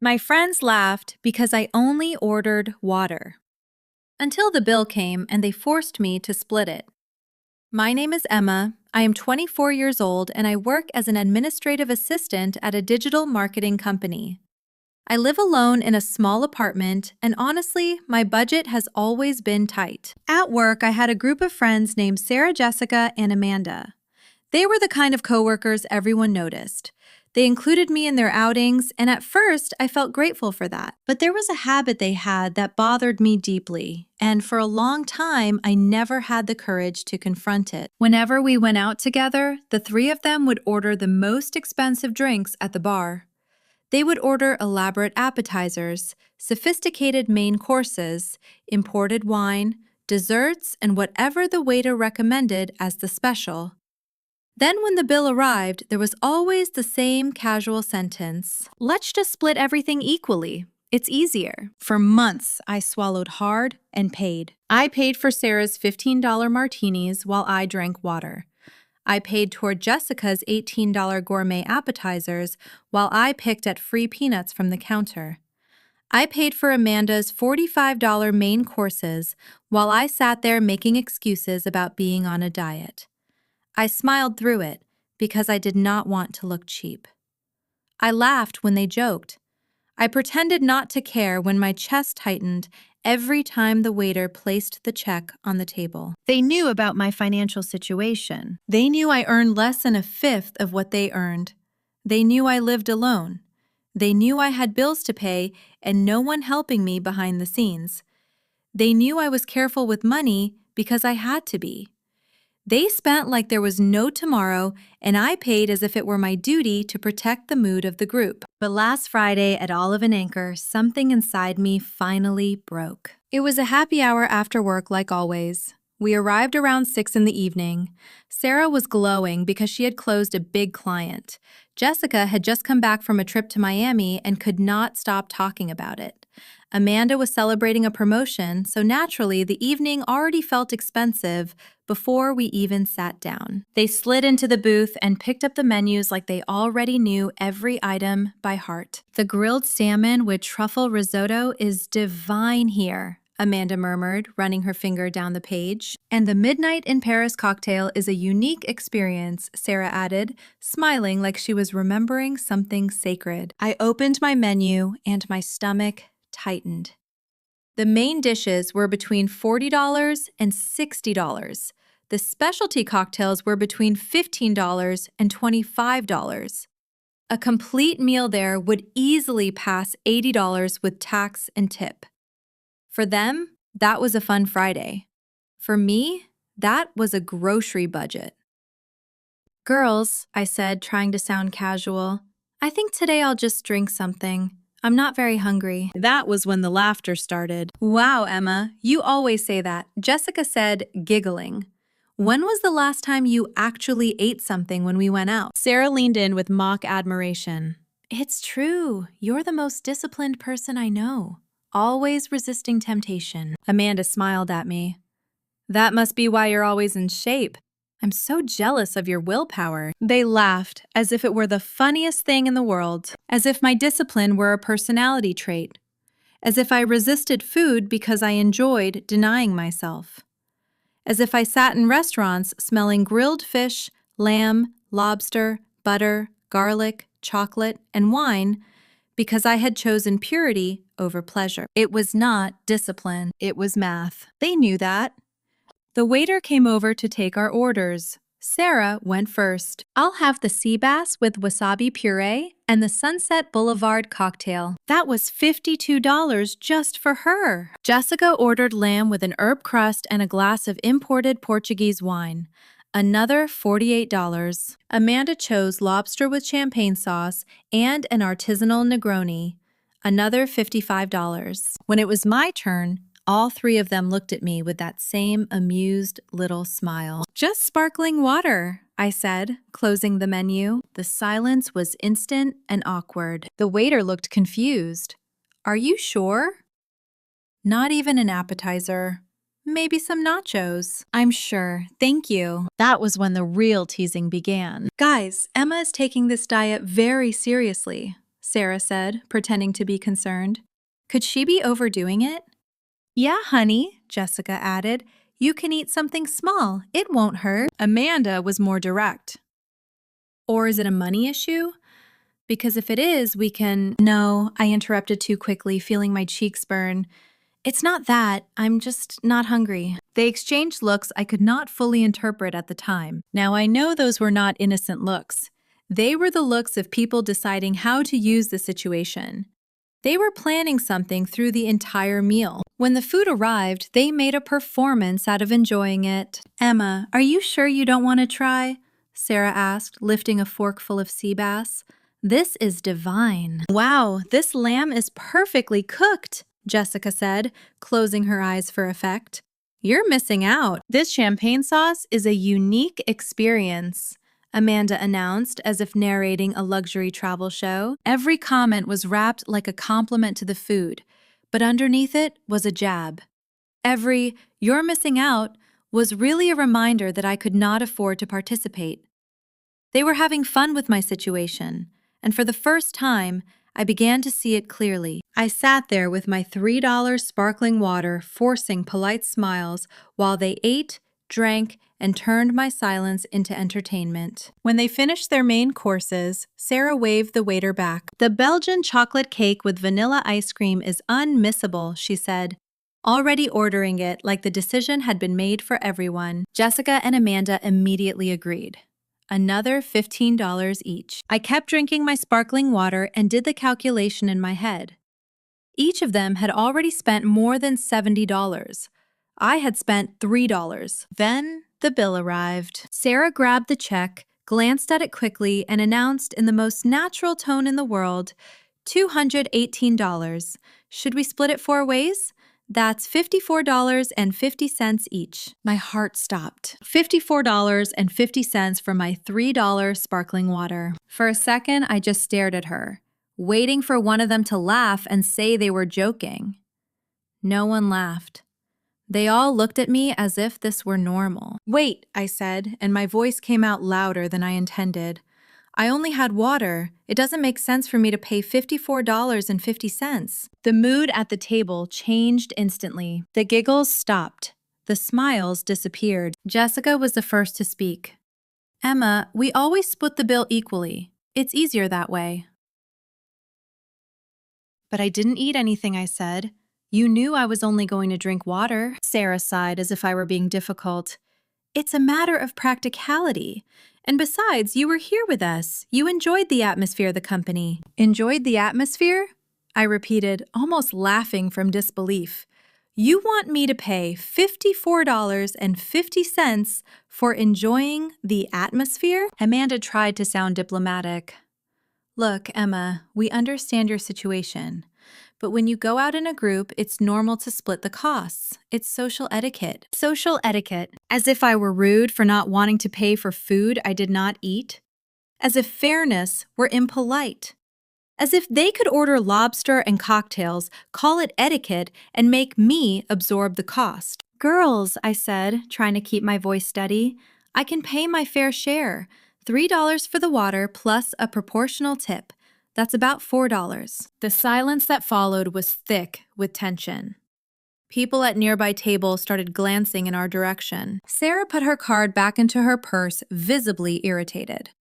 My friends laughed because I only ordered water. Until the bill came and they forced me to split it. My name is Emma. I am 24 years old and I work as an administrative assistant at a digital marketing company. I live alone in a small apartment, and honestly, my budget has always been tight. At work, I had a group of friends named Sarah, Jessica, and Amanda. They were the kind of coworkers everyone noticed. They included me in their outings, and at first, I felt grateful for that. But there was a habit they had that bothered me deeply, and for a long time, I never had the courage to confront it. Whenever we went out together, the three of them would order the most expensive drinks at the bar. They would order elaborate appetizers, sophisticated main courses, imported wine, desserts, and whatever the waiter recommended as the special. Then when the bill arrived, there was always the same casual sentence, "Let's just split everything equally. It's easier." For months, I swallowed hard and paid. I paid for Sarah's $15 martinis while I drank water. I paid toward Jessica's $18 gourmet appetizers while I picked at free peanuts from the counter. I paid for Amanda's $45 main courses while I sat there making excuses about being on a diet. I smiled through it because I did not want to look cheap. I laughed when they joked. I pretended not to care when my chest tightened every time the waiter placed the check on the table. They knew about my financial situation. They knew I earned less than a fifth of what they earned. They knew I lived alone. They knew I had bills to pay and no one helping me behind the scenes. They knew I was careful with money because I had to be. They spent like there was no tomorrow, and I paid as if it were my duty to protect the mood of the group. But last Friday at Olive and Anchor, something inside me finally broke. It was a happy hour after work like always. We arrived around 6 in the evening. Sarah was glowing because she had closed a big client. Jessica had just come back from a trip to Miami and could not stop talking about it. Amanda was celebrating a promotion, so naturally the evening already felt expensive before we even sat down. They slid into the booth and picked up the menus like they already knew every item by heart. "The grilled salmon with truffle risotto is divine here," Amanda murmured, running her finger down the page. "And the Midnight in Paris cocktail is a unique experience," Sarah added, smiling like she was remembering something sacred. I opened my menu and my stomach tightened. The main dishes were between $40 and $60. The specialty cocktails were between $15 and $25. A complete meal there would easily pass $80 with tax and tip. For them, that was a fun Friday. For me, that was a grocery budget. "Girls," I said, trying to sound casual, "I think today I'll just drink something. I'm not very hungry." That was when the laughter started. "Wow, Emma, you always say that," Jessica said, giggling. "When was the last time you actually ate something when we went out?" Sarah leaned in with mock admiration. "It's true. You're the most disciplined person I know. Always resisting temptation." Amanda smiled at me. "That must be why you're always in shape. I'm so jealous of your willpower." They laughed as if it were the funniest thing in the world, as if my discipline were a personality trait, as if I resisted food because I enjoyed denying myself, as if I sat in restaurants smelling grilled fish, lamb, lobster, butter, garlic, chocolate, and wine because I had chosen purity over pleasure. It was not discipline, it was math. They knew that. The waiter came over to take our orders. Sarah went first. "I'll have the sea bass with wasabi puree and the Sunset Boulevard cocktail." That was $52 just for her. Jessica ordered lamb with an herb crust and a glass of imported Portuguese wine. Another $48. Amanda chose lobster with champagne sauce and an artisanal Negroni. Another $55. When it was my turn, all three of them looked at me with that same amused little smile. "Just sparkling water," I said, closing the menu. The silence was instant and awkward. The waiter looked confused. "Are you sure?" "Not even an appetizer. Maybe some nachos." "I'm sure, thank you." That was when the real teasing began. "Guys, Emma is taking this diet very seriously," Sarah said, pretending to be concerned. Could she be overdoing it? Yeah, honey, Jessica added. You can eat something small. It won't hurt. Amanda was more direct. Or is it a money issue? Because if it is, we can… No, I interrupted too quickly, feeling my cheeks burn. It's not that. I'm just not hungry. They exchanged looks I could not fully interpret at the time. Now I know those were not innocent looks. They were the looks of people deciding how to use the situation. They were planning something through the entire meal. When the food arrived, they made a performance out of enjoying it. Emma, are you sure you don't want to try? Sarah asked, lifting a fork full of sea bass. This is divine. Wow, this lamb is perfectly cooked, Jessica said, closing her eyes for effect. You're missing out. This champagne sauce is a unique experience, Amanda announced as if narrating a luxury travel show. Every comment was wrapped like a compliment to the food, but underneath it was a jab. Every "you're missing out" was really a reminder that I could not afford to participate. They were having fun with my situation, and for the first time, I began to see it clearly. I sat there with my $3 sparkling water, forcing polite smiles while they ate, drank, and turned my silence into entertainment. When they finished their main courses, Sarah waved the waiter back. The Belgian chocolate cake with vanilla ice cream is unmissable, she said, already ordering it like the decision had been made for everyone. Jessica and Amanda immediately agreed. Another $15 each. I kept drinking my sparkling water and did the calculation in my head. Each of them had already spent more than $70. I had spent $3. Then the bill arrived. Sarah grabbed the check, glanced at it quickly, and announced in the most natural tone in the world, $218. Should we split it 4 ways? That's $54.50 each. My heart stopped. $54.50 for my $3 sparkling water. For a second, I just stared at her, waiting for one of them to laugh and say they were joking. No one laughed. They all looked at me as if this were normal. Wait, I said, and my voice came out louder than I intended. I only had water. It doesn't make sense for me to pay $54.50. The mood at the table changed instantly. The giggles stopped. The smiles disappeared. Jessica was the first to speak. Emma, we always split the bill equally. It's easier that way. But I didn't eat anything, I said. You knew I was only going to drink water. Sarah sighed as if I were being difficult. It's a matter of practicality. And besides, you were here with us. You enjoyed the atmosphere of the company. Enjoyed the atmosphere? I repeated, almost laughing from disbelief. You want me to pay $54.50 for enjoying the atmosphere? Amanda tried to sound diplomatic. Look, Emma, we understand your situation. But when you go out in a group, it's normal to split the costs. It's social etiquette. Social etiquette. As if I were rude for not wanting to pay for food I did not eat. As if fairness were impolite. As if they could order lobster and cocktails, call it etiquette, and make me absorb the cost. Girls, I said, trying to keep my voice steady, I can pay my fair share. $3 for the water plus a proportional tip. That's about $4. The silence that followed was thick with tension. People at nearby tables started glancing in our direction. Sarah put her card back into her purse, visibly irritated.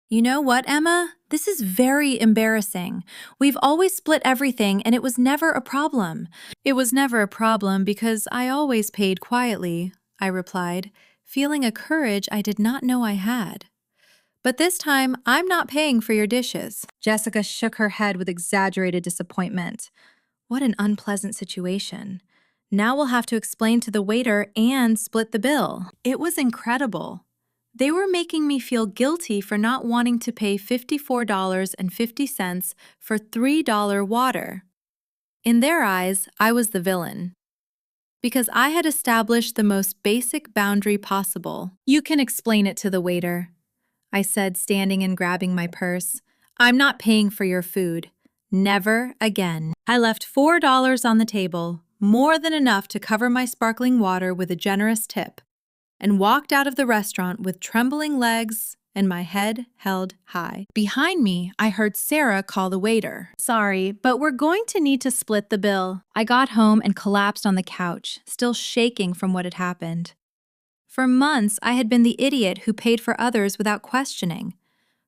You know what, Emma? This is very embarrassing. We've always split everything, and it was never a problem. It was never a problem because I always paid quietly, I replied, feeling a courage I did not know I had. But this time, I'm not paying for your dishes. Jessica shook her head with exaggerated disappointment. What an unpleasant situation. Now we'll have to explain to the waiter and split the bill. It was incredible. They were making me feel guilty for not wanting to pay $54.50 for $3 water. In their eyes, I was the villain. Because I had established the most basic boundary possible. You can explain it to the waiter, I said, standing and grabbing my purse. I'm not paying for your food. Never again. I left $4 on the table, more than enough to cover my sparkling water with a generous tip, and walked out of the restaurant with trembling legs and my head held high. Behind me, I heard Sarah call the waiter. "Sorry, but we're going to need to split the bill." I got home and collapsed on the couch, still shaking from what had happened. For months, I had been the idiot who paid for others without questioning.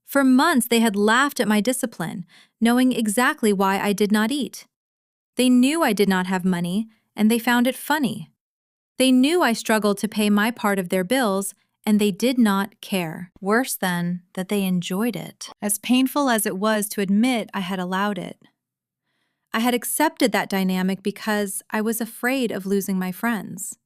For months, they had laughed at my discipline, knowing exactly why I did not eat. They knew I did not have money, and they found it funny. They knew I struggled to pay my part of their bills, and they did not care. Worse than that, they enjoyed it. As painful as it was to admit I had allowed it. I had accepted that dynamic because I was afraid of losing my friends.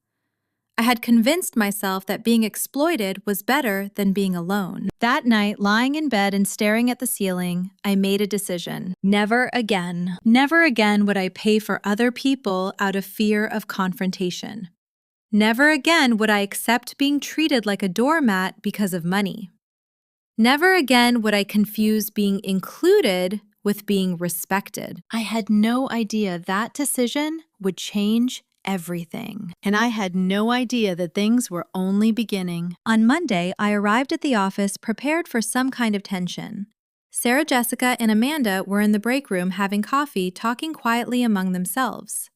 I had convinced myself that being exploited was better than being alone. That night, lying in bed and staring at the ceiling, I made a decision. Never again. Never again would I pay for other people out of fear of confrontation. Never again would I accept being treated like a doormat because of money. Never again would I confuse being included with being respected. I had no idea that decision would change everything. And I had no idea that things were only beginning. On Monday, I arrived at the office prepared for some kind of tension. Sarah, Jessica, and Amanda were in the break room having coffee, talking quietly among themselves.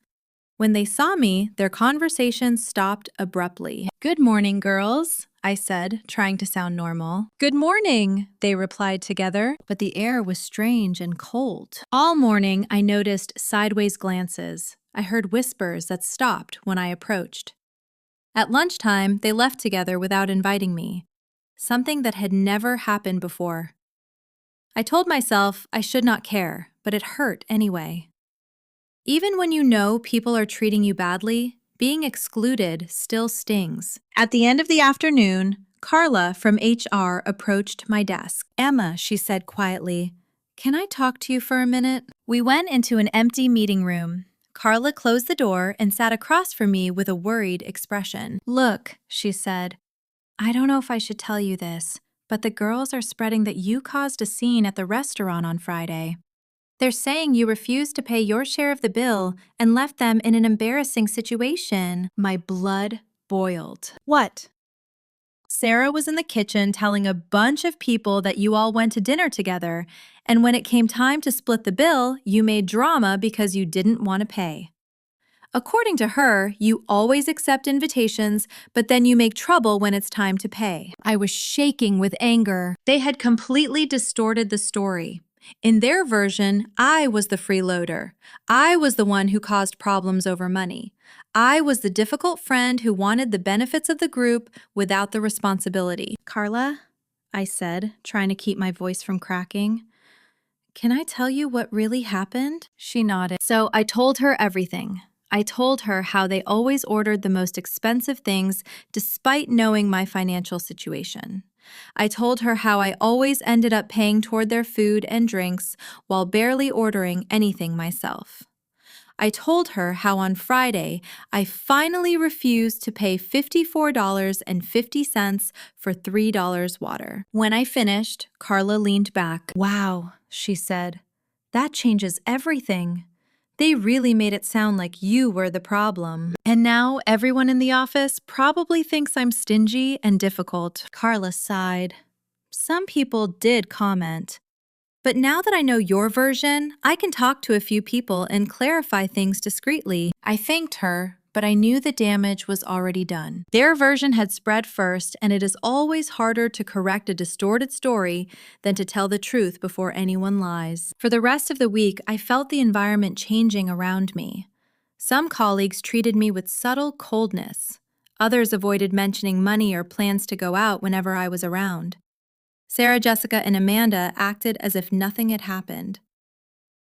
When they saw me, their conversation stopped abruptly. "Good morning, girls," I said, trying to sound normal. "Good morning," they replied together, but the air was strange and cold. All morning, I noticed sideways glances. I heard whispers that stopped when I approached. At lunchtime, they left together without inviting me, something that had never happened before. I told myself I should not care, but it hurt anyway. Even when you know people are treating you badly, being excluded still stings. At the end of the afternoon, Carla from HR approached my desk. "Emma," she said quietly, "can I talk to you for a minute?" We went into an empty meeting room. Carla closed the door and sat across from me with a worried expression. "Look," she said, "I don't know if I should tell you this, but the girls are spreading that you caused a scene at the restaurant on Friday. They're saying you refused to pay your share of the bill and left them in an embarrassing situation." My blood boiled. "What?" "Sarah was in the kitchen telling a bunch of people that you all went to dinner together, and when it came time to split the bill, you made drama because you didn't want to pay. According to her, you always accept invitations, but then you make trouble when it's time to pay." I was shaking with anger. They had completely distorted the story. In their version, I was the freeloader. I was the one who caused problems over money. I was the difficult friend who wanted the benefits of the group without the responsibility. "Carla," I said, trying to keep my voice from cracking, "can I tell you what really happened?" She nodded. So I told her everything. I told her how they always ordered the most expensive things despite knowing my financial situation. I told her how I always ended up paying toward their food and drinks while barely ordering anything myself. I told her how on Friday I finally refused to pay $54.50 for $3 water. When I finished, Carla leaned back. "Wow," she said, "that changes everything. They really made it sound like you were the problem. And now everyone in the office probably thinks I'm stingy and difficult." Carla sighed. "Some people did comment. But now that I know your version, I can talk to a few people and clarify things discreetly." I thanked her, but I knew the damage was already done. Their version had spread first, and it is always harder to correct a distorted story than to tell the truth before anyone lies. For the rest of the week, I felt the environment changing around me. Some colleagues treated me with subtle coldness. Others avoided mentioning money or plans to go out whenever I was around. Sarah, Jessica, and Amanda acted as if nothing had happened.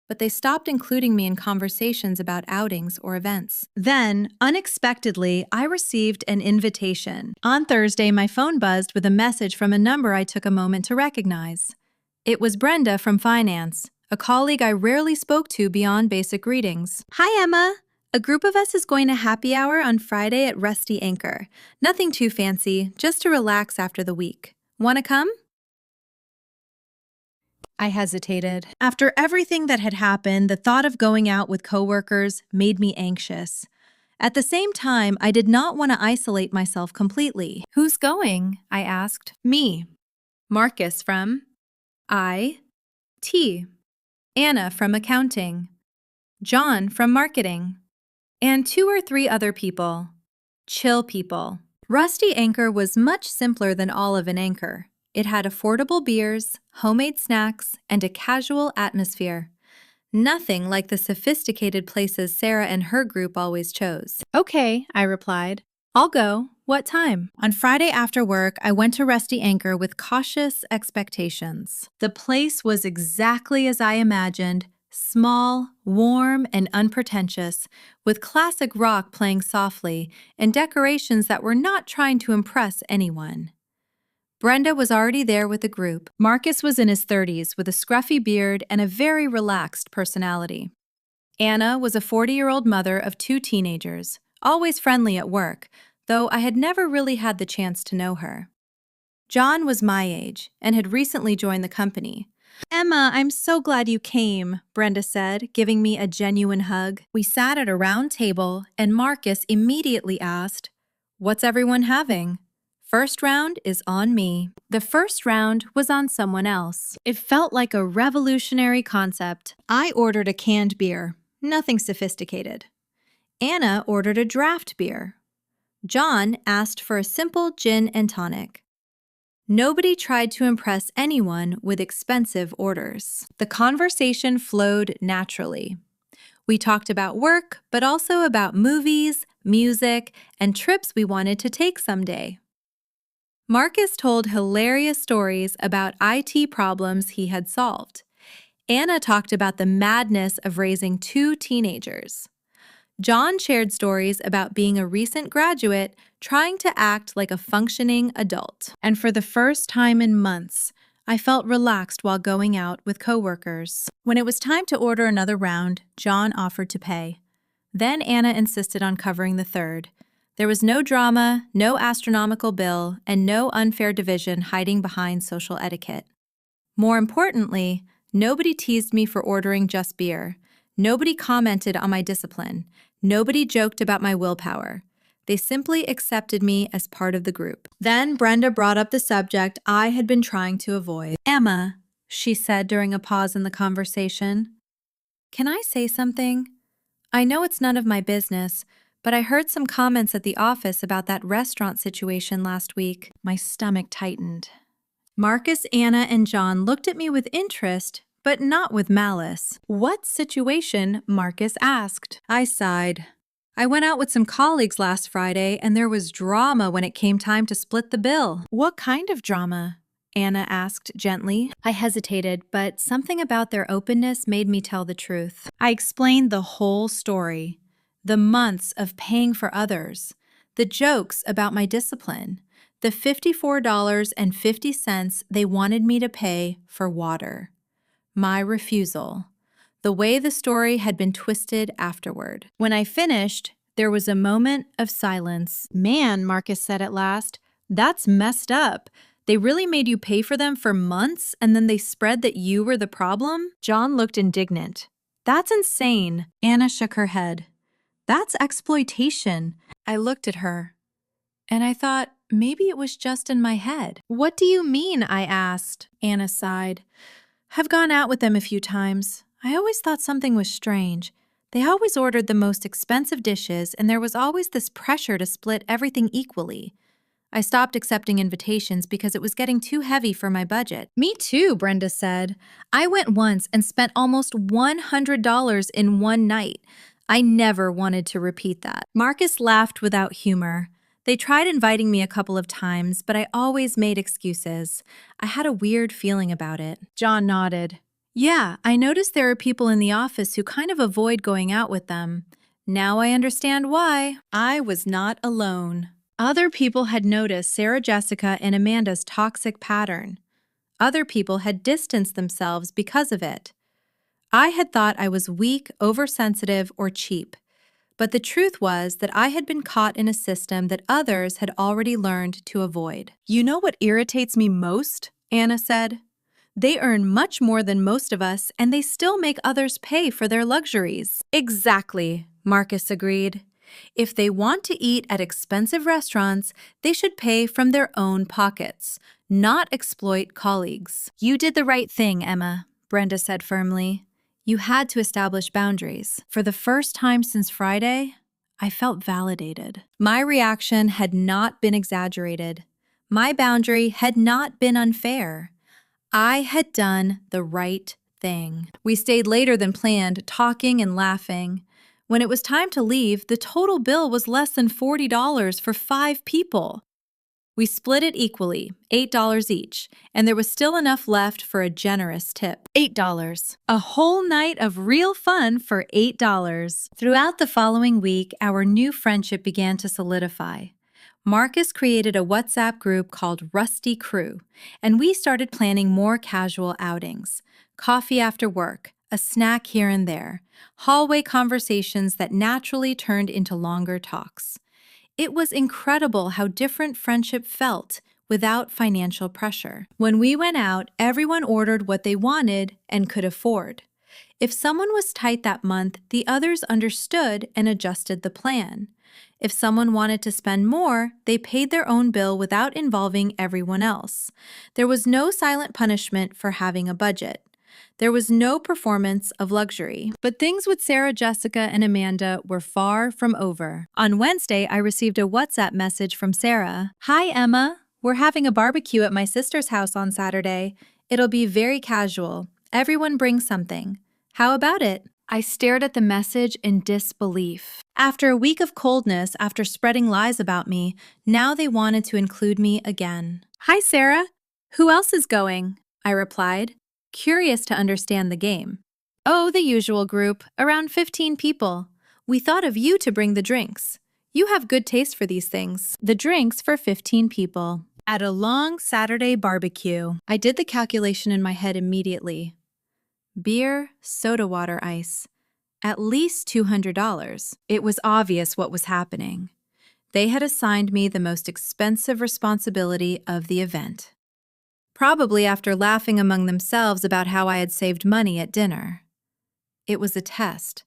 But they stopped including me in conversations about outings or events. Then, unexpectedly, I received an invitation. On Thursday, my phone buzzed with a message from a number I took a moment to recognize. It was Brenda from finance, a colleague I rarely spoke to beyond basic greetings. "Hi, Emma. A group of us is going to happy hour on Friday at Rusty Anchor. Nothing too fancy, just to relax after the week. Want to come?" I hesitated. After everything that had happened, the thought of going out with coworkers made me anxious. At the same time, I did not want to isolate myself completely. "Who's going?" I asked. "Me." Marcus from IT, Anna from accounting, John from marketing, and 2 or 3 other people. Chill people. Rusty Anchor was much simpler than Olive and Anchor. It had affordable beers, homemade snacks, and a casual atmosphere. Nothing like the sophisticated places Sarah and her group always chose. Okay, I replied. I'll go. What time? On Friday after work, I went to Rusty Anchor with cautious expectations. The place was exactly as I imagined, small, warm, and unpretentious, with classic rock playing softly and decorations that were not trying to impress anyone. Brenda was already there with the group. Marcus was in his 30s with a scruffy beard and a very relaxed personality. Anna was a 40-year-old mother of 2 teenagers, always friendly at work, though I had never really had the chance to know her. John was my age and had recently joined the company. Emma, I'm so glad you came, Brenda said, giving me a genuine hug. We sat at a round table, and Marcus immediately asked, "What's everyone having?" First round is on me. The first round was on someone else. It felt like a revolutionary concept. I ordered a canned beer, nothing sophisticated. Anna ordered a draft beer. John asked for a simple gin and tonic. Nobody tried to impress anyone with expensive orders. The conversation flowed naturally. We talked about work, but also about movies, music, and trips we wanted to take someday. Marcus told hilarious stories about IT problems he had solved. Anna talked about the madness of raising 2 teenagers. John shared stories about being a recent graduate trying to act like a functioning adult. And for the first time in months, I felt relaxed while going out with coworkers. When it was time to order another round, John offered to pay. Then Anna insisted on covering the third. There was no drama, no astronomical bill, and no unfair division hiding behind social etiquette. More importantly, nobody teased me for ordering just beer. Nobody commented on my discipline. Nobody joked about my willpower. They simply accepted me as part of the group. Then Brenda brought up the subject I had been trying to avoid. "Emma," she said during a pause in the conversation, "can I say something? I know it's none of my business, but I heard some comments at the office about that restaurant situation last week." My stomach tightened. Marcus, Anna, and John looked at me with interest, but not with malice. "What situation?" Marcus asked. I sighed. "I went out with some colleagues last Friday, and there was drama when it came time to split the bill." "What kind of drama?" Anna asked gently. I hesitated, but something about their openness made me tell the truth. I explained the whole story. The months of paying for others, the jokes about my discipline, the $54.50 they wanted me to pay for water, my refusal, the way the story had been twisted afterward. When I finished, there was a moment of silence. "Man," Marcus said at last, "that's messed up. They really made you pay for them for months, and then they spread that you were the problem?" John looked indignant. "That's insane." Anna shook her head. "That's exploitation." I looked at her, and I thought maybe it was just in my head. "What do you mean?" I asked. Anna sighed. "I've gone out with them a few times. I always thought something was strange. They always ordered the most expensive dishes, and there was always this pressure to split everything equally. I stopped accepting invitations because it was getting too heavy for my budget." "Me too," Brenda said. "I went once and spent almost $100 in one night. I never wanted to repeat that." Marcus laughed without humor. "They tried inviting me a couple of times, but I always made excuses. I had a weird feeling about it." John nodded. "Yeah, I noticed there are people in the office who kind of avoid going out with them. Now I understand why." I was not alone. Other people had noticed Sarah Jessica and Amanda's toxic pattern. Other people had distanced themselves because of it. I had thought I was weak, oversensitive, or cheap. But the truth was that I had been caught in a system that others had already learned to avoid. "You know what irritates me most?" Anna said. "They earn much more than most of us, and they still make others pay for their luxuries." "Exactly," Marcus agreed. "If they want to eat at expensive restaurants, they should pay from their own pockets. not exploit colleagues. You did the right thing, Emma, Brenda said firmly. You had to establish boundaries. For the first time since Friday, I felt validated. My reaction had not been exaggerated. My boundary had not been unfair. I had done the right thing. We stayed later than planned, talking and laughing. When it was time to leave, the total bill was less than $40 for 5 people. We split it equally, $8 each, and there was still enough left for a generous tip. $8. A whole night of real fun for $8. Throughout the following week, our new friendship began to solidify. Marcus created a WhatsApp group called Rusty Crew, and we started planning more casual outings. Coffee after work, a snack here and there, hallway conversations that naturally turned into longer talks. It was incredible how different friendship felt without financial pressure. When we went out, everyone ordered what they wanted and could afford. If someone was tight that month, the others understood and adjusted the plan. If someone wanted to spend more, they paid their own bill without involving everyone else. There was no silent punishment for having a budget. There was no performance of luxury. But things with Sarah, Jessica, and Amanda were far from over. On Wednesday, I received a WhatsApp message from Sarah. Hi, Emma. We're having a barbecue at my sister's house on Saturday. It'll be very casual. Everyone brings something. How about it? I stared at the message in disbelief. After a week of coldness, after spreading lies about me, now they wanted to include me again. Hi, Sarah. Who else is going? I replied, curious to understand the game. Oh, the usual group, around 15 people. We thought of you to bring the drinks. You have good taste for these things. The drinks for 15 people. At a long Saturday barbecue. I did the calculation in my head immediately. Beer, soda water, ice. At least $200. It was obvious what was happening. They had assigned me the most expensive responsibility of the event. Probably after laughing among themselves about how I had saved money at dinner. It was a test,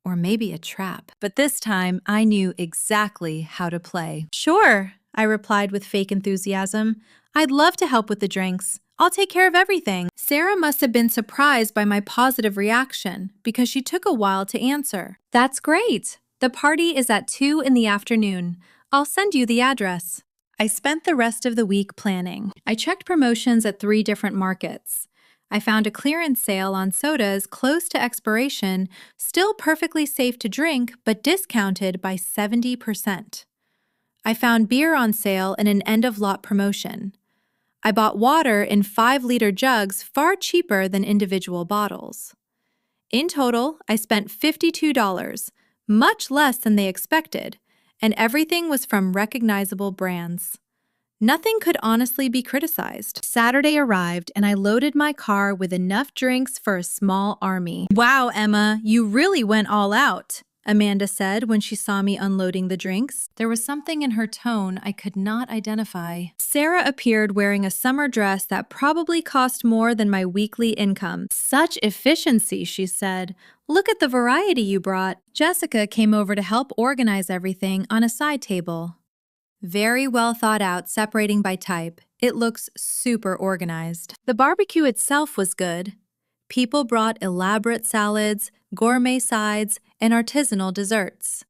or maybe a trap. But this time, I knew exactly how to play. Sure, I replied with fake enthusiasm. I'd love to help with the drinks. I'll take care of everything. Sarah must have been surprised by my positive reaction because she took a while to answer. That's great. The party is at 2 in the afternoon. I'll send you the address. I spent the rest of the week planning. I checked promotions at 3 different markets. I found a clearance sale on sodas close to expiration, still perfectly safe to drink, but discounted by 70%. I found beer on sale in an end-of-lot promotion. I bought water in 5-liter jugs far cheaper than individual bottles. In total, I spent $52, much less than they expected, and everything was from recognizable brands. Nothing could honestly be criticized. Saturday arrived, and I loaded my car with enough drinks for a small army. Wow, Emma, you really went all out, Amanda said when she saw me unloading the drinks. There was something in her tone I could not identify. Sarah appeared wearing a summer dress that probably cost more than my weekly income. Such efficiency, she said. Look at the variety you brought. Jessica came over to help organize everything on a side table. Very well thought out, separating by type. It looks super organized. The barbecue itself was good. People brought elaborate salads, gourmet sides, and artisanal desserts.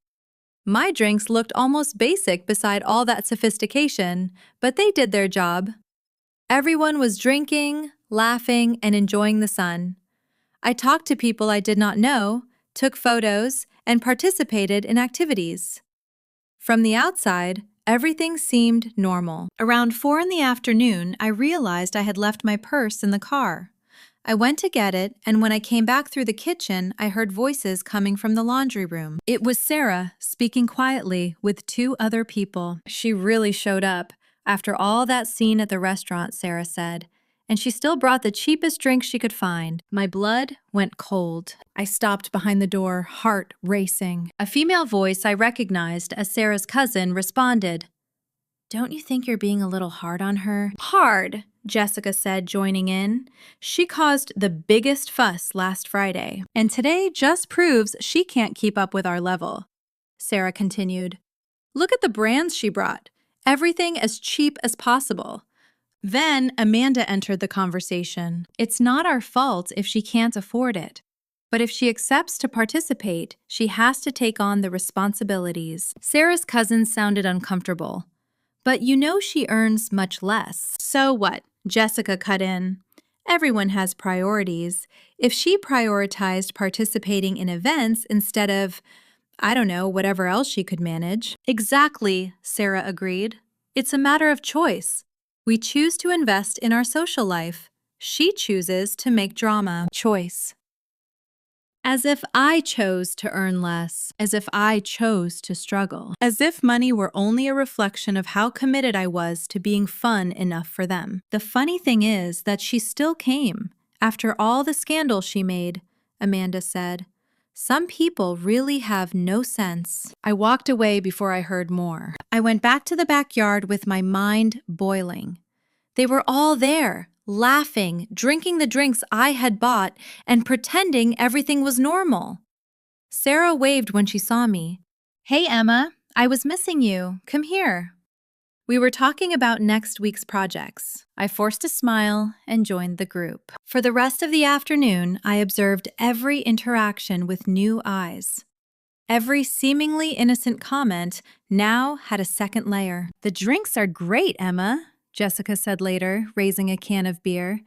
My drinks looked almost basic beside all that sophistication, but they did their job. Everyone was drinking, laughing, and enjoying the sun. I talked to people I did not know, took photos, and participated in activities. From the outside, everything seemed normal. Around 4 in the afternoon, I realized I had left my purse in the car. I went to get it, and when I came back through the kitchen, I heard voices coming from the laundry room. It was Sarah, speaking quietly with 2 other people. She really showed up. After all that scene at the restaurant, Sarah said, and she still brought the cheapest drink she could find. My blood went cold. I stopped behind the door, heart racing. A female voice I recognized as Sarah's cousin responded, "Don't you think you're being a little hard on her?" Hard, Jessica said, joining in. She caused the biggest fuss last Friday, and today just proves she can't keep up with our level. Sarah continued, "Look at the brands she brought. Everything as cheap as possible. Then Amanda entered the conversation. It's not our fault if she can't afford it. But if she accepts to participate, she has to take on the responsibilities. Sarah's cousins sounded uncomfortable. But you know she earns much less. So what? Jessica cut in. Everyone has priorities. If she prioritized participating in events instead of, I don't know, whatever else she could manage. Exactly, Sarah agreed. It's a matter of choice. We choose to invest in our social life. She chooses to make drama. Choice. As if I chose to earn less, as if I chose to struggle, as if money were only a reflection of how committed I was to being fun enough for them. The funny thing is that she still came, after all the scandal she made, Amanda said. Some people really have no sense. I walked away before I heard more. I went back to the backyard with my mind boiling. They were all there, laughing, drinking the drinks I had bought, and pretending everything was normal. Sarah waved when she saw me. Hey, Emma, I was missing you. Come here. We were talking about next week's projects. I forced a smile and joined the group. For the rest of the afternoon, I observed every interaction with new eyes. Every seemingly innocent comment now had a second layer. The drinks are great, Emma, Jessica said later, raising a can of beer.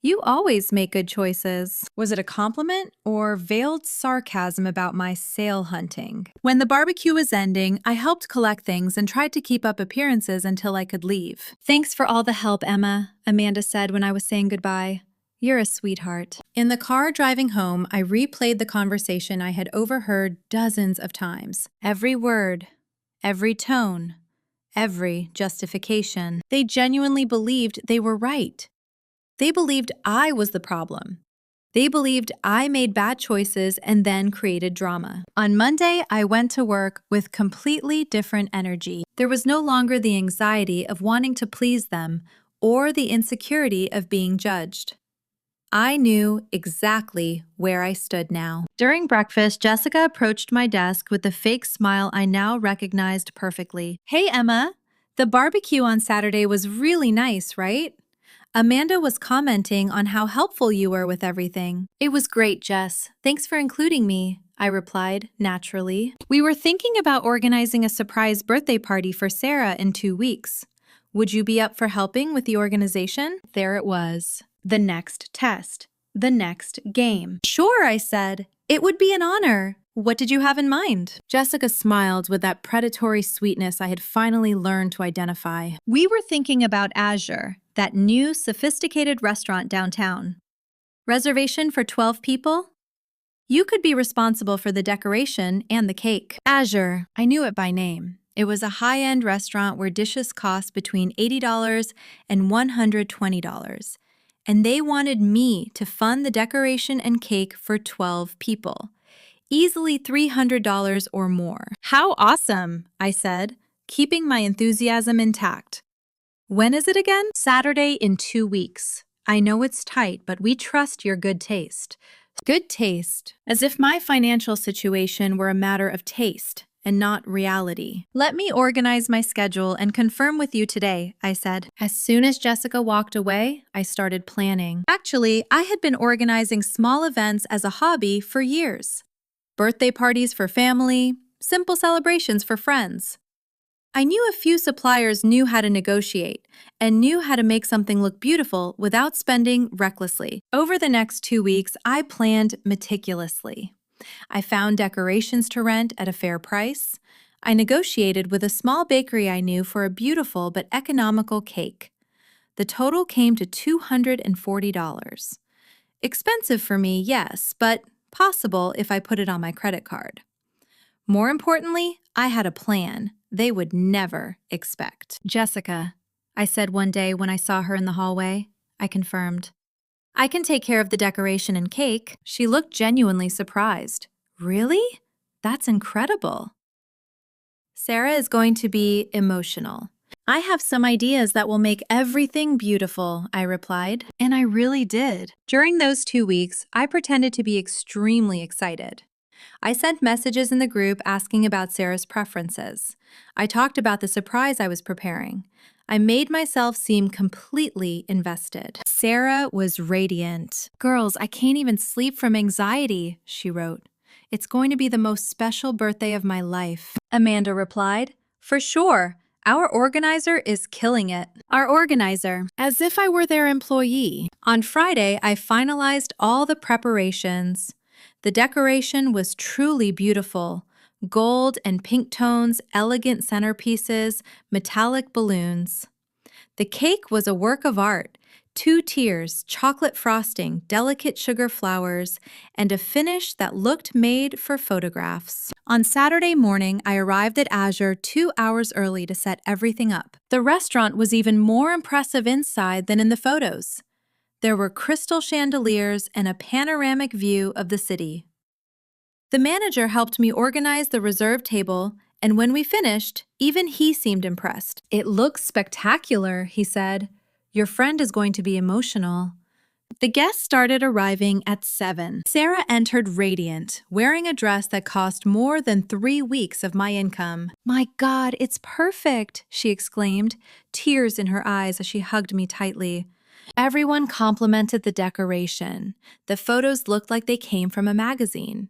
You always make good choices. Was it a compliment or veiled sarcasm about my sale hunting? When the barbecue was ending, I helped collect things and tried to keep up appearances until I could leave. Thanks for all the help, Emma, Amanda said when I was saying goodbye. You're a sweetheart. In the car driving home, I replayed the conversation I had overheard dozens of times. Every word, every tone, every justification. They genuinely believed they were right. They believed I was the problem. They believed I made bad choices and then created drama. On Monday, I went to work with completely different energy. There was no longer the anxiety of wanting to please them or the insecurity of being judged. I knew exactly where I stood now. During breakfast, Jessica approached my desk with the fake smile I now recognized perfectly. Hey, Emma, the barbecue on Saturday was really nice, right? Amanda was commenting on how helpful you were with everything. It was great, Jess. Thanks for including me, I replied, naturally. We were thinking about organizing a surprise birthday party for Sarah in 2 weeks. Would you be up for helping with the organization? There it was. The next test. The next game. Sure, I said. It would be an honor. What did you have in mind? Jessica smiled with that predatory sweetness I had finally learned to identify. We were thinking about Azure, that new, sophisticated restaurant downtown. Reservation for 12 people? You could be responsible for the decoration and the cake. Azure, I knew it by name. It was a high-end restaurant where dishes cost between $80 and $120. And they wanted me to fund the decoration and cake for 12 people. Easily $300 or more. How awesome, I said, keeping my enthusiasm intact. When is it again? Saturday in 2 weeks. I know it's tight, but we trust your good taste. Good taste, as if my financial situation were a matter of taste and not reality. Let me organize my schedule and confirm with you today, I said. As soon as Jessica walked away, I started planning. Actually, I had been organizing small events as a hobby for years. Birthday parties for family, simple celebrations for friends. I knew a few suppliers knew how to negotiate and knew how to make something look beautiful without spending recklessly. Over the next 2 weeks, I planned meticulously. I found decorations to rent at a fair price. I negotiated with a small bakery I knew for a beautiful but economical cake. The total came to $240. Expensive for me, yes, but possible if I put it on my credit card. More importantly, I had a plan they would never expect. Jessica, I said one day when I saw her in the hallway. I confirmed. I can take care of the decoration and cake. She looked genuinely surprised. Really? That's incredible. Sarah is going to be emotional. I have some ideas that will make everything beautiful, I replied, and I really did. During those 2 weeks, I pretended to be extremely excited. I sent messages in the group asking about Sarah's preferences. I talked about the surprise I was preparing. I made myself seem completely invested. Sarah was radiant. "Girls, I can't even sleep from anxiety," she wrote. "It's going to be the most special birthday of my life." Amanda replied, "For sure. Our organizer is killing it." Our organizer, as if I were their employee. On Friday, I finalized all the preparations. The decoration was truly beautiful. Gold and pink tones, elegant centerpieces, metallic balloons. The cake was a work of art. 2 tiers, chocolate frosting, delicate sugar flowers, and a finish that looked made for photographs. On Saturday morning, I arrived at Azure 2 hours early to set everything up. The restaurant was even more impressive inside than in the photos. There were crystal chandeliers and a panoramic view of the city. The manager helped me organize the reserved table, and when we finished, even he seemed impressed. "It looks spectacular," he said. "Your friend is going to be emotional." The guests started arriving at 7. Sarah entered radiant, wearing a dress that cost more than 3 weeks of my income. "My God, it's perfect," she exclaimed, tears in her eyes as she hugged me tightly. Everyone complimented the decoration. The photos looked like they came from a magazine.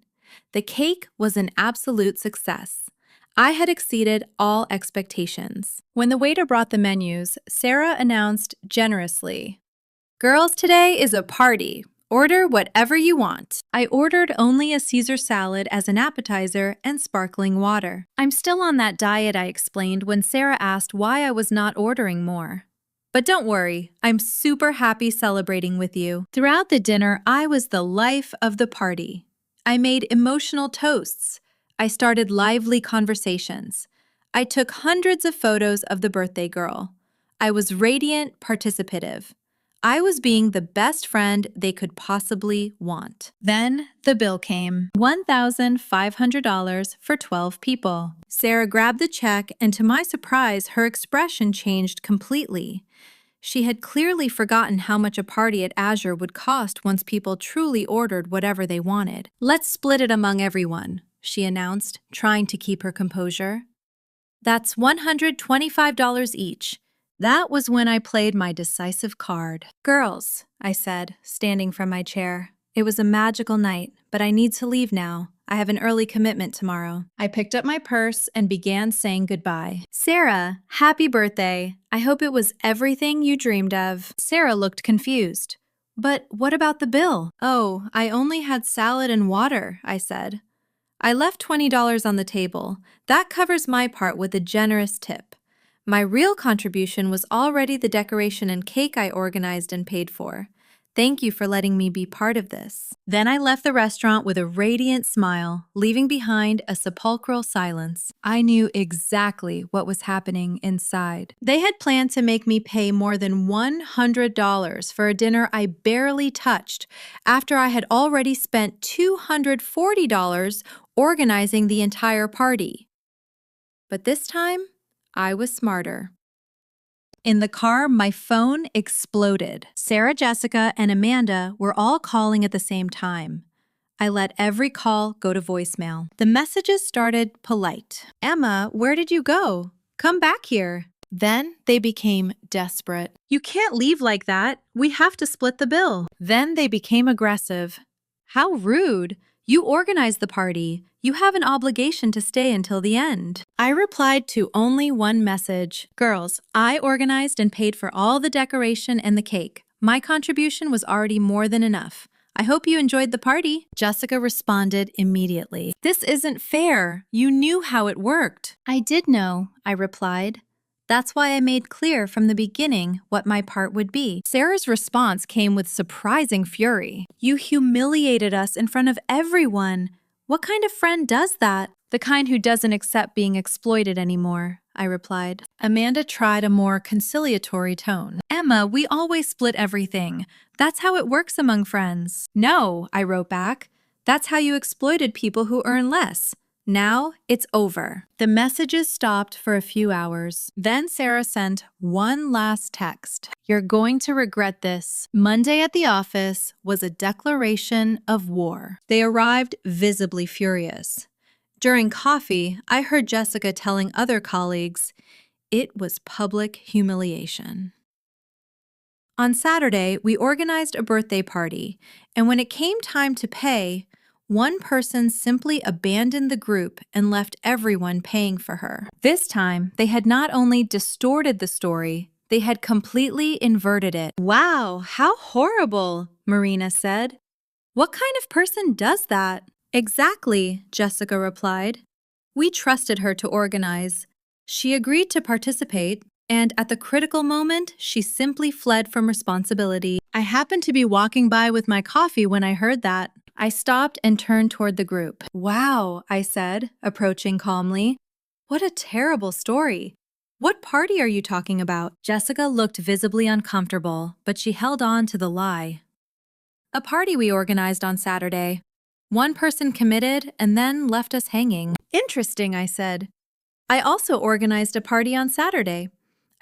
The cake was an absolute success. I had exceeded all expectations. When the waiter brought the menus, Sarah announced generously, "Girls, today is a party. Order whatever you want." I ordered only a Caesar salad as an appetizer and sparkling water. "I'm still on that diet," I explained when Sarah asked why I was not ordering more. "But don't worry, I'm super happy celebrating with you." Throughout the dinner, I was the life of the party. I made emotional toasts. I started lively conversations. I took hundreds of photos of the birthday girl. I was radiant, participative. I was being the best friend they could possibly want. Then the bill came. $1,500 for 12 people. Sarah grabbed the check, and to my surprise, her expression changed completely. She had clearly forgotten how much a party at Azure would cost once people truly ordered whatever they wanted. "Let's split it among everyone," she announced, trying to keep her composure. "That's $125 each." That was when I played my decisive card. "Girls," I said, standing from my chair. "It was a magical night, but I need to leave now. I have an early commitment tomorrow." I picked up my purse and began saying goodbye. "Sarah, happy birthday. I hope it was everything you dreamed of." Sarah looked confused. "But what about the bill?" "Oh, I only had salad and water," I said. "I left $20 on the table. That covers my part with a generous tip. My real contribution was already the decoration and cake I organized and paid for. Thank you for letting me be part of this." Then I left the restaurant with a radiant smile, leaving behind a sepulchral silence. I knew exactly what was happening inside. They had planned to make me pay more than $100 for a dinner I barely touched, after I had already spent $240 organizing the entire party. But this time, I was smarter. In the car, my phone exploded. Sarah, Jessica, and Amanda were all calling at the same time. I let every call go to voicemail. The messages started polite. "Emma, where did you go? Come back here." Then they became desperate. "You can't leave like that. We have to split the bill." Then they became aggressive. "How rude. You organized the party. You have an obligation to stay until the end." I replied to only one message. "Girls, I organized and paid for all the decoration and the cake. My contribution was already more than enough. I hope you enjoyed the party." Jessica responded immediately. "This isn't fair. You knew how it worked." "I did know," I replied. "That's why I made clear from the beginning what my part would be." Sarah's response came with surprising fury. "You humiliated us in front of everyone. What kind of friend does that?" "The kind who doesn't accept being exploited anymore," I replied. Amanda tried a more conciliatory tone. "Emma, we always split everything. That's how it works among friends." "No," I wrote back. "That's how you exploited people who earn less. Now it's over." The messages stopped for a few hours. Then Sarah sent one last text. "You're going to regret this." Monday at the office was a declaration of war. They arrived visibly furious. During coffee, I heard Jessica telling other colleagues, It was public humiliation. On Saturday, we organized a birthday party, and when it came time to pay, one person simply abandoned the group and left everyone paying for her. This time, they had not only distorted the story, they had completely inverted it. "Wow, how horrible," Marina said. "What kind of person does that?" "Exactly," Jessica replied. We trusted her to organize. She agreed to participate, and at the critical moment, she simply fled from responsibility. I happened to be walking by with my coffee when I heard that. I stopped and turned toward the group. "Wow," I said, approaching calmly. "What a terrible story. What party are you talking about?" Jessica looked visibly uncomfortable, but she held on to the lie. "A party we organized on Saturday. One person committed and then left us hanging." "Interesting," I said. "I also organized a party on Saturday.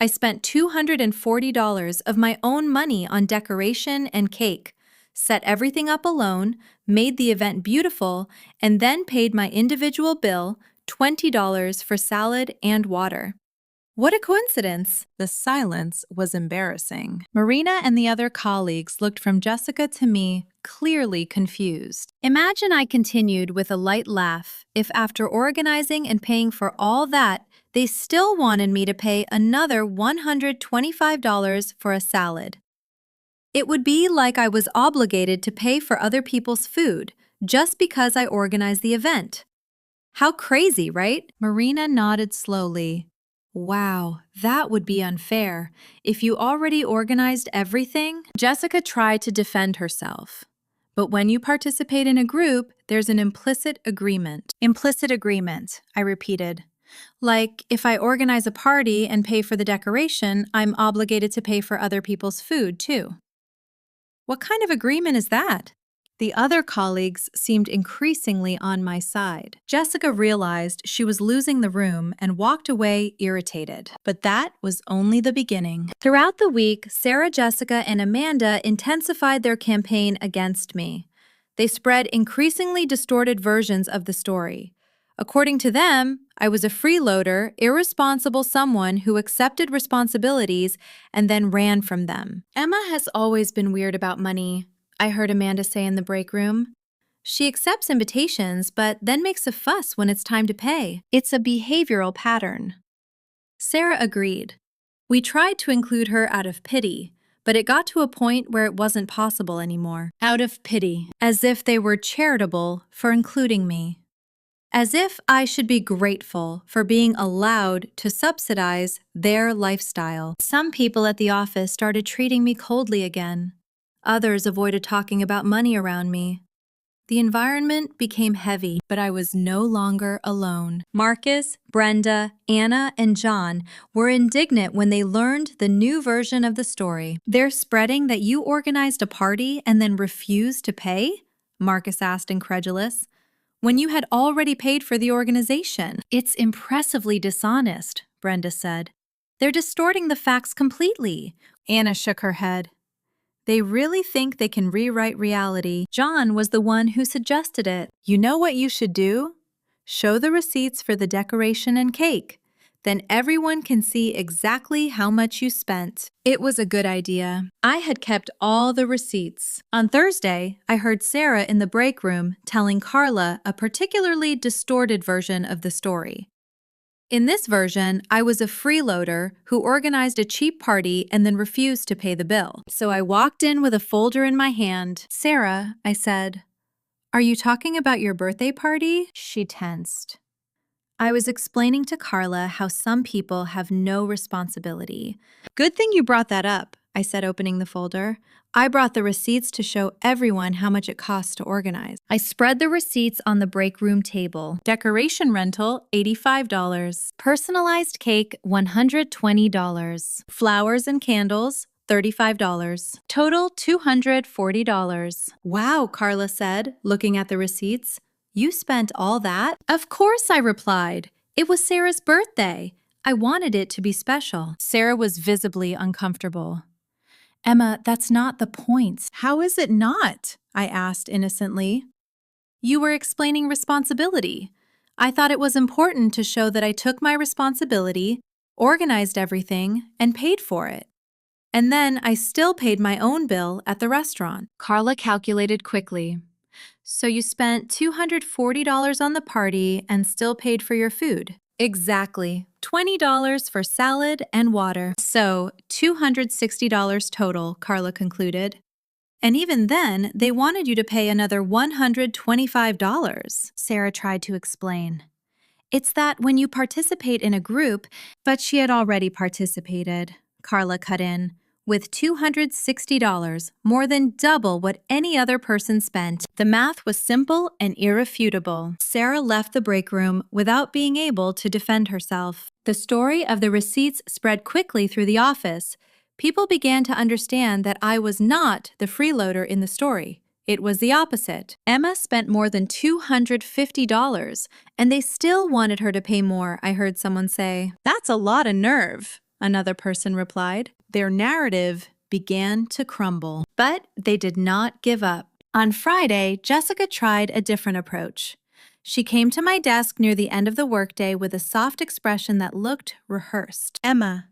I spent $240 of my own money on decoration and cake, set everything up alone, made the event beautiful, and then paid my individual bill, $20 for salad and water." What a coincidence! The silence was embarrassing. Marina and the other colleagues looked from Jessica to me, clearly confused. Imagine I continued with a light laugh if after organizing and paying for all that, they still wanted me to pay another $125 for a salad. It would be like I was obligated to pay for other people's food just because I organized the event. How crazy, right? Marina nodded slowly. "Wow, that would be unfair. If you already organized everything." Jessica tried to defend herself. "But when you participate in a group, there's an implicit agreement." "Implicit agreement," I repeated. "Like, if I organize a party and pay for the decoration, I'm obligated to pay for other people's food, too." "What kind of agreement is that?" The other colleagues seemed increasingly on my side. Jessica realized she was losing the room and walked away irritated. But that was only the beginning. Throughout the week, Sarah, Jessica, and Amanda intensified their campaign against me. They spread increasingly distorted versions of the story. According to them, I was a freeloader, irresponsible someone who accepted responsibilities and then ran from them. "Emma has always been weird about money," I heard Amanda say in the break room. "She accepts invitations, but then makes a fuss when it's time to pay. It's a behavioral pattern." Sarah agreed. "We tried to include her out of pity, but it got to a point where it wasn't possible anymore." Out of pity. As if they were charitable for including me. As if I should be grateful for being allowed to subsidize their lifestyle. Some people at the office started treating me coldly again. Others avoided talking about money around me. The environment became heavy, but I was no longer alone. Marcus, Brenda, Anna, and John were indignant when they learned the new version of the story. "They're spreading that you organized a party and then refused to pay?" Marcus asked, incredulous. "When you had already paid for the organization." "It's impressively dishonest," Brenda said. "They're distorting the facts completely." Anna shook her head. "They really think they can rewrite reality." John was the one who suggested it. "You know what you should do? Show the receipts for the decoration and cake. Then everyone can see exactly how much you spent." It was a good idea. I had kept all the receipts. On Thursday, I heard Sarah in the break room telling Carla a particularly distorted version of the story. In this version, I was a freeloader who organized a cheap party and then refused to pay the bill. So I walked in with a folder in my hand. "Sarah," I said, "are you talking about your birthday party?" She tensed. I was explaining to Carla how some people have no responsibility. "Good thing you brought that up," I said, opening the folder. "I brought the receipts to show everyone how much it costs to organize." I spread the receipts on the break room table. Decoration rental, $85. Personalized cake, $120. Flowers and candles, $35. Total, $240. "Wow," Carla said, looking at the receipts. "You spent all that?" "Of course," I replied. "It was Sarah's birthday. I wanted it to be special." Sarah was visibly uncomfortable. "Emma, that's not the point." "How is it not?" I asked innocently. "You were explaining responsibility. I thought it was important to show that I took my responsibility, organized everything, and paid for it. And then I still paid my own bill at the restaurant. Carla calculated quickly. So you spent $240 on the party and still paid for your food? Exactly. $20 for salad and water. So $260 total, Carla concluded. And even then, they wanted you to pay another $125, Sarah tried to explain. It's that when you participate in a group, but she had already participated, Carla cut in, with $260, more than double what any other person spent. The math was simple and irrefutable. Sarah left the break room without being able to defend herself. The story of the receipts spread quickly through the office. People began to understand that I was not the freeloader in the story. It was the opposite. Emma spent more than $250, and they still wanted her to pay more, I heard someone say. That's a lot of nerve, another person replied. Their narrative began to crumble. But they did not give up. On Friday, Jessica tried a different approach. She came to my desk near the end of the workday with a soft expression that looked rehearsed. Emma,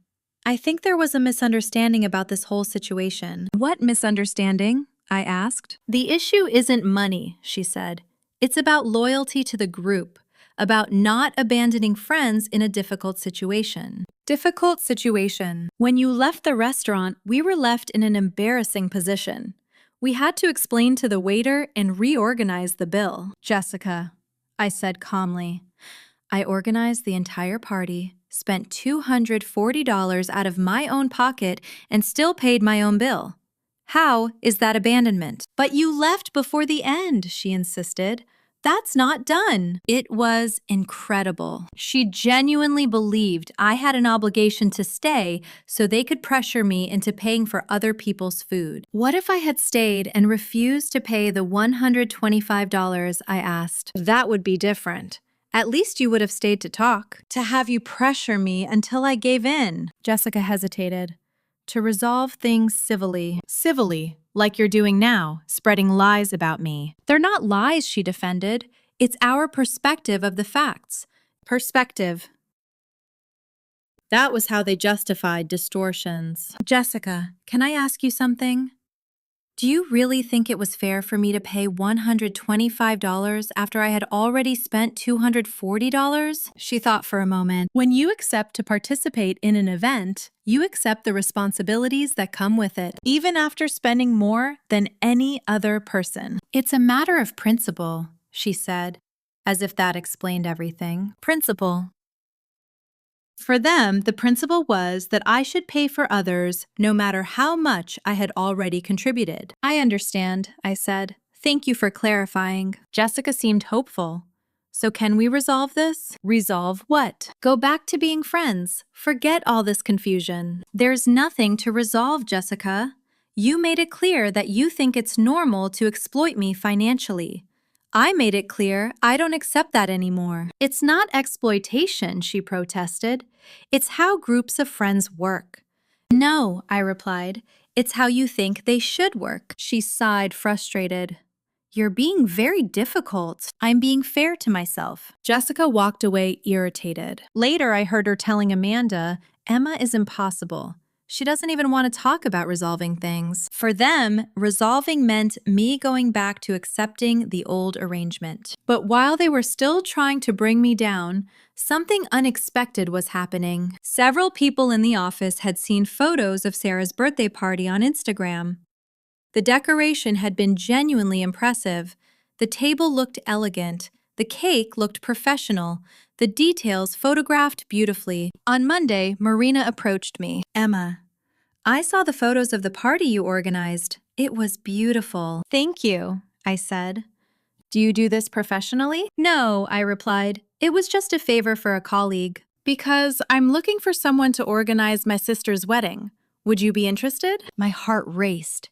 I think there was a misunderstanding about this whole situation. What misunderstanding? I asked. The issue isn't money, she said. It's about loyalty to the group, about not abandoning friends in a difficult situation. Difficult situation. When you left the restaurant, we were left in an embarrassing position. We had to explain to the waiter and reorganize the bill. Jessica, I said calmly. I organized the entire party, spent $240 out of my own pocket, and still paid my own bill. How is that abandonment? But you left before the end, she insisted. That's not done. It was incredible. She genuinely believed I had an obligation to stay so they could pressure me into paying for other people's food. What if I had stayed and refused to pay the $125, I asked? That would be different. At least you would have stayed to talk. To have you pressure me until I gave in. Jessica hesitated. To resolve things civilly. Civilly, like you're doing now, spreading lies about me. They're not lies, she defended. It's our perspective of the facts. Perspective. That was how they justified distortions. Jessica, can I ask you something? Do you really think it was fair for me to pay $125 after I had already spent $240? She thought for a moment. When you accept to participate in an event, you accept the responsibilities that come with it, even after spending more than any other person. It's a matter of principle, she said, as if that explained everything. Principle. For them, the principle was that I should pay for others no matter how much I had already contributed. I understand, I said. Thank you for clarifying. Jessica seemed hopeful. So can we resolve this? Resolve what? Go back to being friends. Forget all this confusion. There's nothing to resolve, Jessica. You made it clear that you think it's normal to exploit me financially. I made it clear I don't accept that anymore. It's not exploitation, she protested. It's how groups of friends work. No, I replied. It's how you think they should work. She sighed, frustrated. You're being very difficult. I'm being fair to myself. Jessica walked away irritated. Later, I heard her telling Amanda, Emma is impossible. She doesn't even want to talk about resolving things. For them, resolving meant me going back to accepting the old arrangement. But while they were still trying to bring me down, something unexpected was happening. Several people in the office had seen photos of Sarah's birthday party on Instagram. The decoration had been genuinely impressive. The table looked elegant. The cake looked professional. The details photographed beautifully. On Monday, Marina approached me. Emma, I saw the photos of the party you organized. It was beautiful. Thank you, I said. Do you do this professionally? No, I replied. It was just a favor for a colleague. Because I'm looking for someone to organize my sister's wedding. Would you be interested? My heart raced.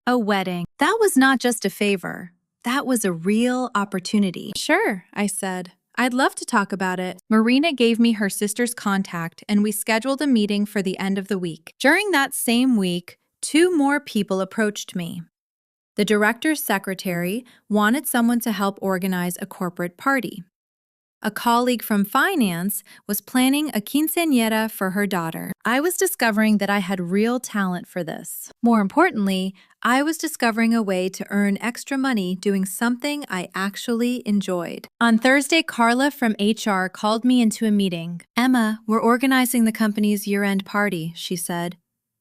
A wedding. That was not just a favor. That was a real opportunity. Sure, I said. I'd love to talk about it. Marina gave me her sister's contact, and we scheduled a meeting for the end of the week. During that same week, 2 more people approached me. The director's secretary wanted someone to help organize a corporate party. A colleague from finance was planning a quinceañera for her daughter. I was discovering that I had real talent for this. More importantly, I was discovering a way to earn extra money doing something I actually enjoyed. On Thursday, Carla from HR called me into a meeting. "Emma, we're organizing the company's year-end party," she said.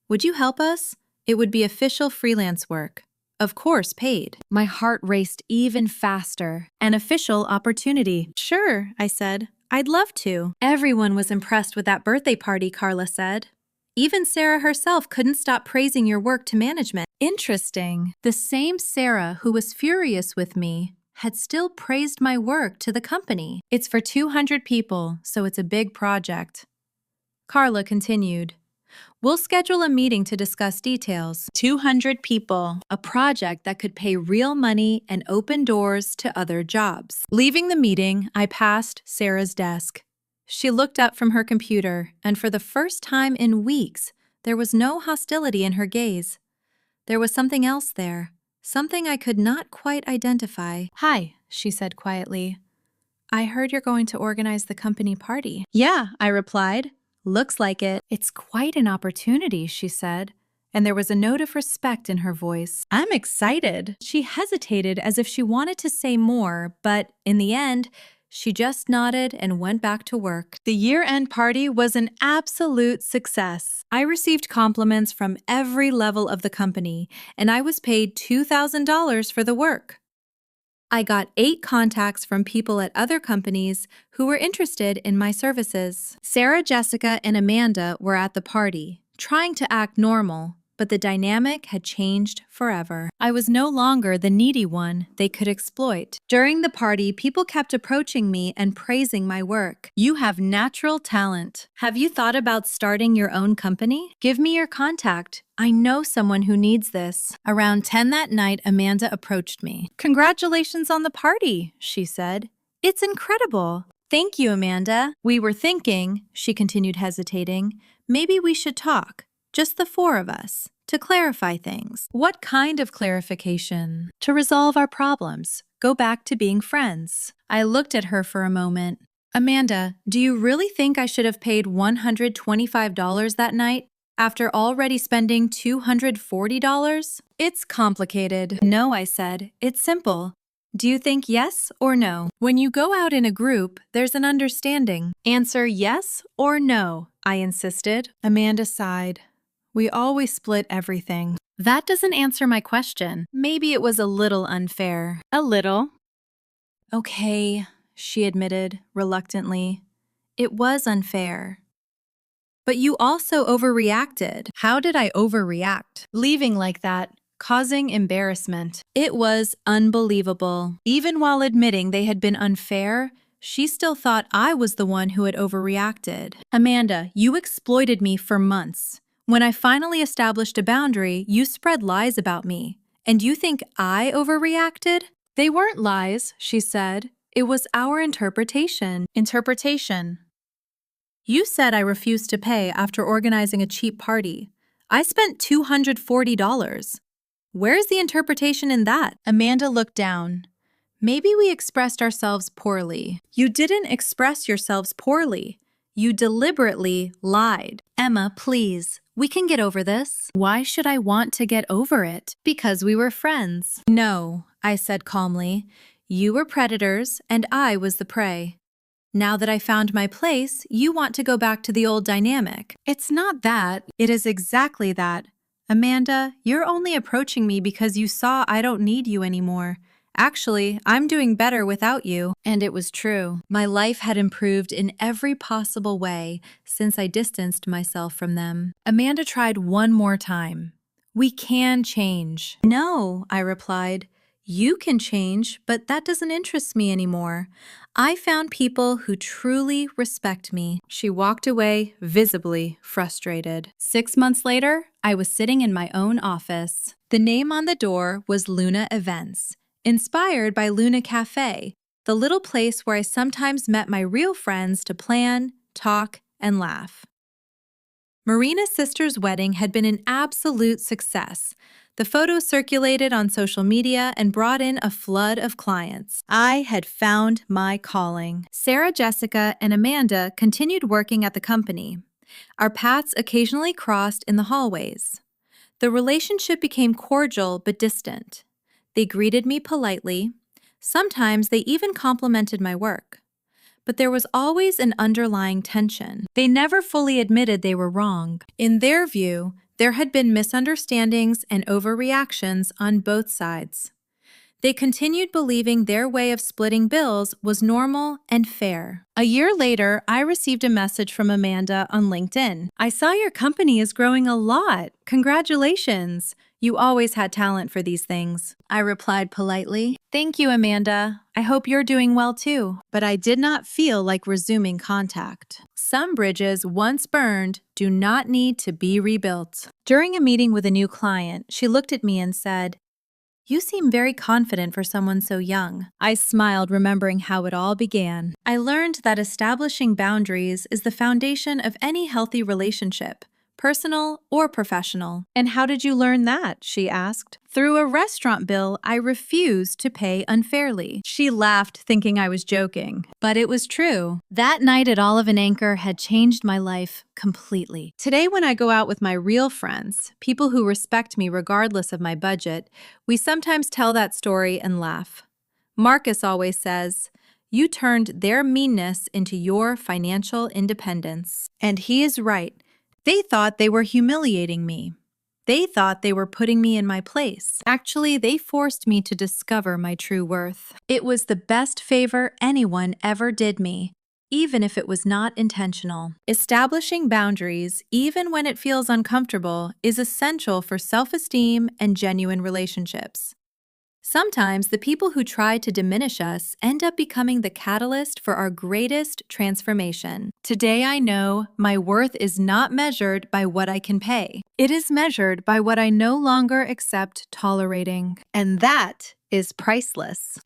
"Would you help us? It would be official freelance work. Of course, paid." My heart raced even faster. An official opportunity. "Sure," I said. "I'd love to." Everyone was impressed with that birthday party, Carla said. "Even Sarah herself couldn't stop praising your work to management." Interesting. The same Sarah who was furious with me had still praised my work to the company. "It's for 200 people, so it's a big project." Carla continued. "We'll schedule a meeting to discuss details." 200 people, a project that could pay real money and open doors to other jobs. Leaving the meeting, I passed Sarah's desk. She looked up from her computer, and for the first time in weeks, there was no hostility in her gaze. There was something else there, something I could not quite identify. "Hi," she said quietly. "I heard you're going to organize the company party." "Yeah," I replied. "Looks like it." "It's quite an opportunity," she said, and there was a note of respect in her voice. "I'm excited." She hesitated as if she wanted to say more, but in the end, she just nodded and went back to work. The year-end party was an absolute success. I received compliments from every level of the company, and I was paid $2,000 for the work. I got 8 contacts from people at other companies who were interested in my services. Sarah, Jessica, and Amanda were at the party, trying to act normal, but the dynamic had changed forever. I was no longer the needy one they could exploit. During the party, people kept approaching me and praising my work. "You have natural talent. Have you thought about starting your own company? Give me your contact. I know someone who needs this." Around 10 that night, Amanda approached me. "Congratulations on the party," she said. "It's incredible." "Thank you, Amanda. We were thinking," she continued hesitating, "maybe we should talk. Just the 4 of us, to clarify things." "What kind of clarification?" "To resolve our problems, go back to being friends." I looked at her for a moment. "Amanda, do you really think I should have paid $125 that night after already spending $240? "It's complicated." "No," I said. "It's simple. Do you think yes or no? When you go out in a group, there's an understanding. Answer yes or no," I insisted. Amanda sighed. "We always split everything." "That doesn't answer my question. Maybe it was a little unfair." "A little." "Okay," she admitted reluctantly. "It was unfair. But you also overreacted." "How did I overreact?" "Leaving like that, causing embarrassment." It was unbelievable. Even while admitting they had been unfair, she still thought I was the one who had overreacted. "Amanda, you exploited me for months. When I finally established a boundary, you spread lies about me. And you think I overreacted?" "They weren't lies," she said. "It was our interpretation." "Interpretation?" "You said I refused to pay after organizing a cheap party. I spent $240. Where's the interpretation in that?" Amanda looked down. "Maybe we expressed ourselves poorly." "You didn't express yourselves poorly. You deliberately lied." "Emma, please. We can get over this." "Why should I want to get over it?" "Because we were friends." "No," I said calmly. "You were predators, and I was the prey. Now that I found my place, you want to go back to the old dynamic." "It's not that. It is exactly that. Amanda, you're only approaching me because you saw I don't need you anymore. Actually, I'm doing better without you." And it was true. My life had improved in every possible way since I distanced myself from them. Amanda tried one more time. "We can change." "No," I replied. "You can change, but that doesn't interest me anymore. I found people who truly respect me." She walked away, visibly frustrated. 6 months later, I was sitting in my own office. The name on the door was Luna Events, inspired by Luna Cafe, the little place where I sometimes met my real friends to plan, talk, and laugh. Marina's sister's wedding had been an absolute success. The photos circulated on social media and brought in a flood of clients. I had found my calling. Sarah, Jessica, and Amanda continued working at the company. Our paths occasionally crossed in the hallways. The relationship became cordial but distant. They greeted me politely. Sometimes they even complimented my work. But there was always an underlying tension. They never fully admitted they were wrong. In their view, there had been misunderstandings and overreactions on both sides. They continued believing their way of splitting bills was normal and fair. A year later, I received a message from Amanda on LinkedIn. I saw your company is growing a lot. Congratulations. You always had talent for these things. I replied politely. Thank you, Amanda. I hope you're doing well too. But I did not feel like resuming contact. Some bridges once burned do not need to be rebuilt. During a meeting with a new client, she looked at me and said, "You seem very confident for someone so young." I smiled, remembering how it all began. I learned that establishing boundaries is the foundation of any healthy relationship, personal or professional. And how did you learn that? She asked. Through a restaurant bill I refused to pay unfairly. She laughed, thinking I was joking. But it was true. That night at Olive and Anchor had changed my life completely. Today, when I go out with my real friends, people who respect me regardless of my budget, we sometimes tell that story and laugh. Marcus always says, "You turned their meanness into your financial independence." And he is right. They thought they were humiliating me. They thought they were putting me in my place. Actually, they forced me to discover my true worth. It was the best favor anyone ever did me, even if it was not intentional. Establishing boundaries, even when it feels uncomfortable, is essential for self-esteem and genuine relationships. Sometimes the people who try to diminish us end up becoming the catalyst for our greatest transformation. Today I know my worth is not measured by what I can pay. It is measured by what I no longer accept tolerating. And that is priceless.